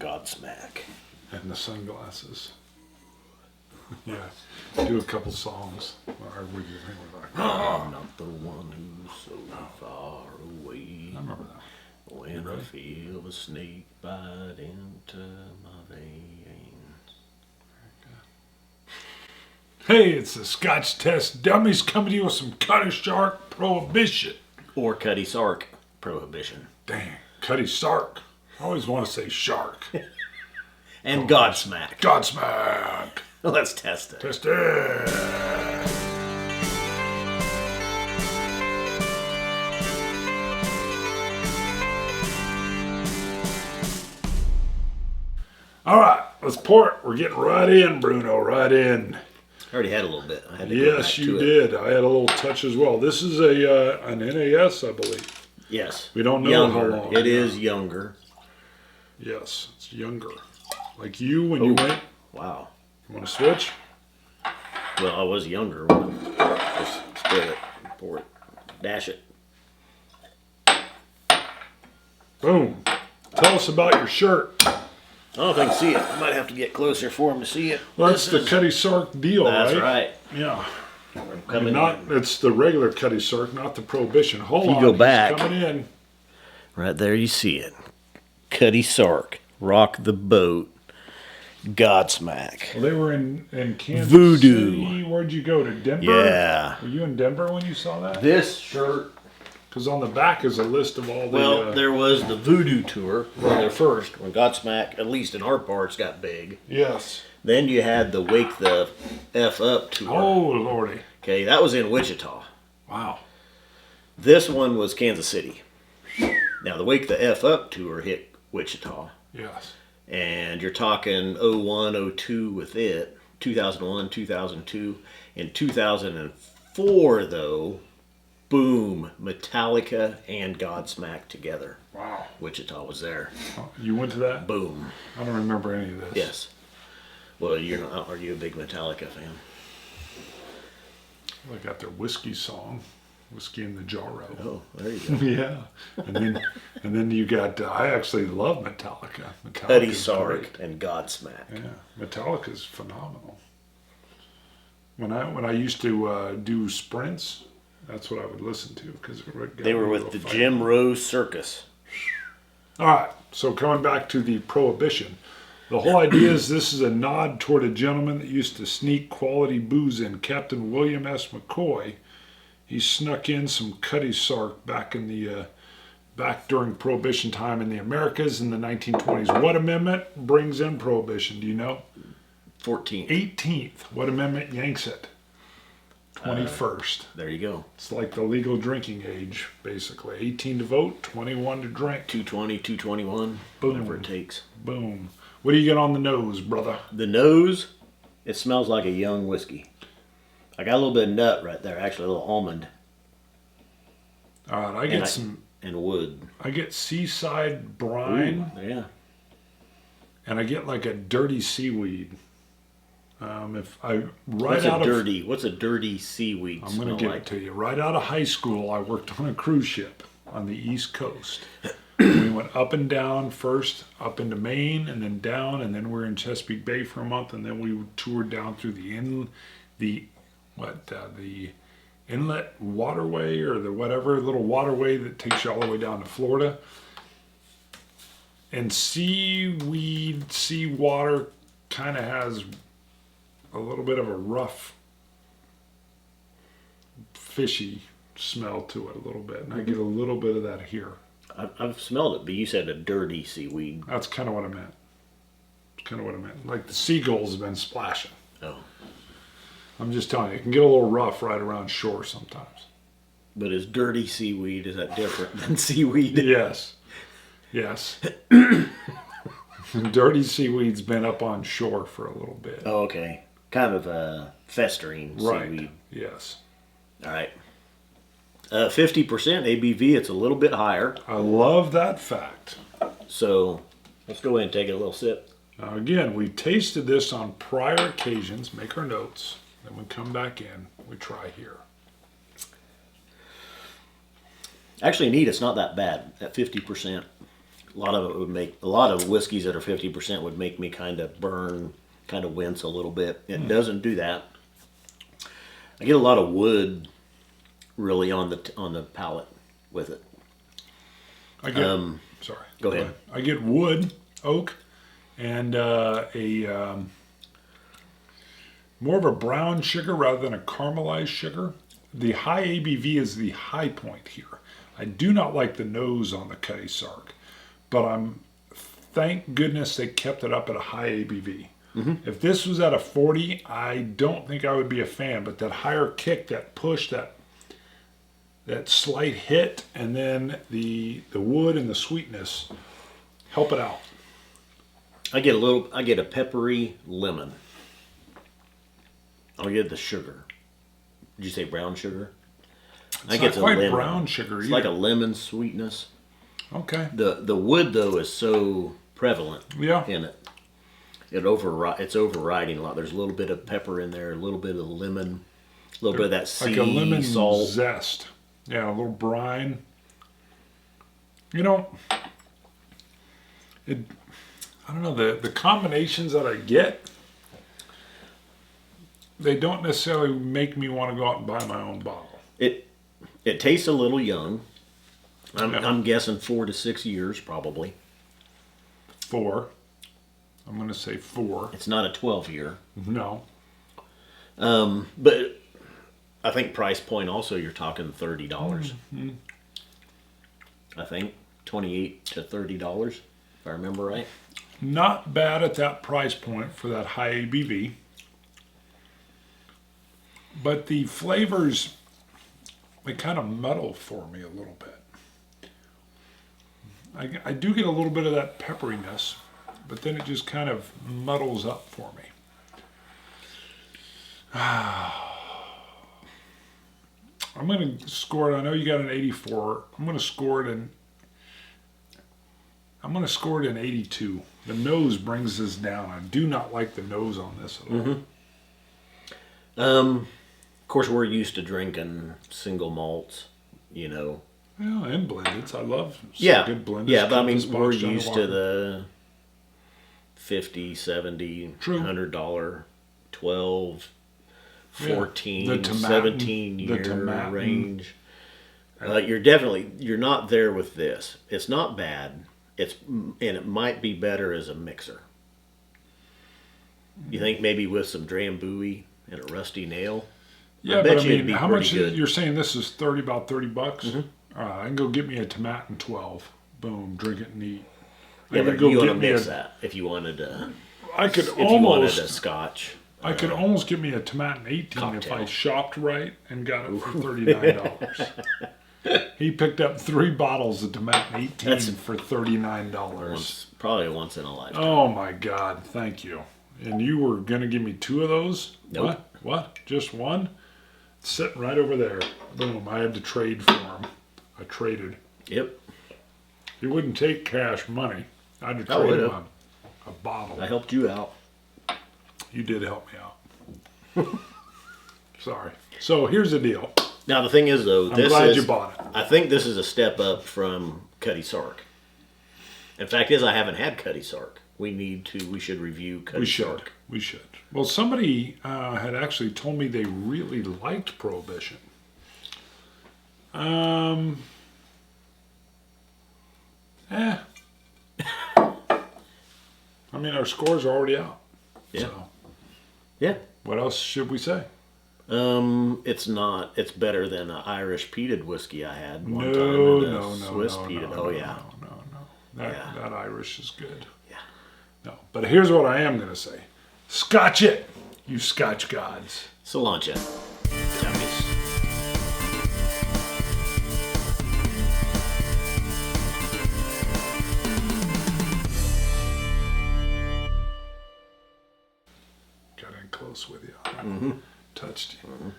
Godsmack. And the sunglasses. Yeah. Do a couple songs. Or would you think we're like, I'm not the one who's so far away. I remember that. When I feel the snake bite into my veins. Hey, it's the Scotch Test Dummies coming to you with some Cutty Sark Prohibition. Or Cutty Sark Prohibition. Dang, Cutty Sark. I always want to say shark. And Godsmack. Godsmack. Let's test it. Test it. All right, let's pour it. We're getting right in, Bruno, right in. I already had a little bit. I had to go Yes, back you to did. I had a little touch as well. This is an NAS, I believe. Yes. We don't know younger. how long. It is younger. Yes, it's younger. Like you when you went. Wow. You want to switch? Well, I was younger when I just split it, pour it, dash it. Boom. Tell us about your shirt. I don't know if I can see it. I might have to get closer for him to see it. Well, that's the Cutty Sark deal, That's right? right. Yeah. Coming in. It's the regular Cutty Sark, not the Prohibition. Hold If you on. go he's back. coming in. Right there you see it. Cutty Sark. Rock the boat. Godsmack. Well, they were in Kansas Voodoo. City. Where'd you go, to Denver? Yeah. Were you in Denver when you saw that? This shirt. Because on the back is a list of all the... Well, there was the Voodoo tour. There first, when Godsmack, at least in our parts, got big. Yes. Then you had the Wake the F Up tour. Oh, Lordy. Okay, that was in Wichita. Wow. This one was Kansas City. Now, the Wake the F Up tour hit Wichita. Yes. And you're talking 01, 02 with it. 2001, 2002. In 2004, though, boom, Metallica and Godsmack together. Wow. Wichita was there. Oh, you went to that? Boom. I don't remember any of this. Yes. Well, you're not. Are you a big Metallica fan? They got their whiskey song, Whiskey in the Jarro. Oh, there you go. Yeah, and then you got. I actually love Metallica. Cutty Metallica's Sark great. and Godsmack. Yeah, Metallica's phenomenal. When I used to do sprints, that's what I would listen to because They were with the Jim Rose Circus. All right, so coming back to the Prohibition, the whole idea is this is a nod toward a gentleman that used to sneak quality booze in, Captain William S. McCoy. He snuck in some Cutty Sark back during Prohibition time in the Americas in the 1920s. What amendment brings in Prohibition? Do you know? 14th. 18th. What amendment yanks it? 21st. There you go. It's like the legal drinking age, basically. 18 to vote, 21 to drink. 220, 221, whatever it takes. Boom. What do you get on the nose, brother? The nose, it smells like a young whiskey. I got a little bit of nut right there, actually a little almond. All right, And wood. I get seaside brine. Ooh, yeah. And I get like a dirty seaweed. What's a dirty seaweed I'm going to smell give like? it to you. Right out of high school, I worked on a cruise ship on the East Coast. We went up and down first, up into Maine, and then down, and then we were in Chesapeake Bay for a month, and then we toured down through the inlet waterway or the whatever little waterway that takes you all the way down to Florida. And seawater kind of has a little bit of a rough, fishy smell to it a little bit. And I get a little bit of that here. I've smelled it, but you said a dirty seaweed. That's kind of what I meant. Like the seagulls have been splashing. Oh. I'm just telling you, it can get a little rough right around shore sometimes. But is dirty seaweed, is that different than seaweed? Yes. Yes. Dirty seaweed's been up on shore for a little bit. Oh, okay. Kind of festering seaweed. Yes. All right. 50% ABV, it's a little bit higher. I love that fact. So let's go ahead and take a little sip. Now again, we tasted this on prior occasions, make our notes, then we come back in, we try here. Actually, neat, it's not that bad at 50%. A lot of it would make a lot of whiskeys that are 50% would make me kind of burn, kind of wince a little bit. It doesn't do that. I get a lot of wood, really on the palate with it. I get sorry. Go ahead. I get wood, oak, and more of a brown sugar rather than a caramelized sugar. The high ABV is the high point here. I do not like the nose on the Cutty Sark, but thank goodness they kept it up at a high ABV. If this was at a 40, I don't think I would be a fan, but that higher kick, that push, that slight hit, and then the wood and the sweetness help it out. I get a peppery lemon. I'll get the sugar. Did you say brown sugar? It's not quite brown sugar It's either. like a lemon sweetness. Okay. The wood though is so prevalent Yeah. in it. It's overriding a lot. There's a little bit of pepper in there, a little bit of lemon, a little bit of that sea Like a lemon salt. zest. Yeah, a little brine. You know, I don't know, the combinations that I get, they don't necessarily make me want to go out and buy my own bottle. It tastes a little young. Yeah. I'm guessing 4 to 6 years probably. 4. I'm going to say 4. It's not a 12-year. No. But I think price point also you're talking $30. I think $28 to $30 if I remember right. Not bad at that price point for that high ABV. But the flavors, they kind of muddle for me a little bit. I do get a little bit of that pepperiness, but then it just kind of muddles up for me. I'm going to score it. I know you got an 84. I'm going to score it in 82. The nose brings this down. I do not like the nose on this at all. Of course, we're used to drinking single malts, you know. Well, and blendeds. I love good blendeds. Yeah, but I mean, Compass we're Box, John used to Walker. the $50, $70, True. $100, 12, Yeah. 14, The tomatin, 17 the year tomatin. range. You're not there with this. It's not bad. And it might be better as a mixer. You think maybe with some Drambuie and a rusty nail? Yeah, bet but I you it'd mean, be how pretty much good. you're saying this is about $30? I can go get me a tomatin 12. Boom, drink it and eat. I Yeah, could but go you want to get me mix a- that if you wanted to. I could If you wanted a almost. Scotch. I could almost get me a tomatin 18 if I Cocktail. shopped right and got it for $39. He picked up 3 bottles of tomatin 18 That's- for $39. Probably once in a lifetime. Oh my God! Thank you. And you were gonna give me 2 of those? Nope. What? Just one? Sitting right over there. Boom! I had to trade for him. I traded. Yep. He wouldn't take cash money. I had to I trade would've. him a bottle. I helped you out. You did help me out. Sorry. So here's the deal. Now the thing is though, I'm glad is you bought it. I think this is a step up from Cutty Sark. In fact, I haven't had Cutty Sark. We should review Cutty We should. Sark. We should. Well, somebody had actually told me they really liked Prohibition. I mean, our scores are already out. Yeah. So, Yeah. what else should we say? It's better than an Irish peated whiskey I had one No, time. And a no, Swiss no, peated. no, Oh no, yeah. no. Yeah. That Irish is good. Yeah. No, but here's what I am going to say. Scotch it, you Scotch gods. Cilantro. Dummies. Got in close with you. Touched you.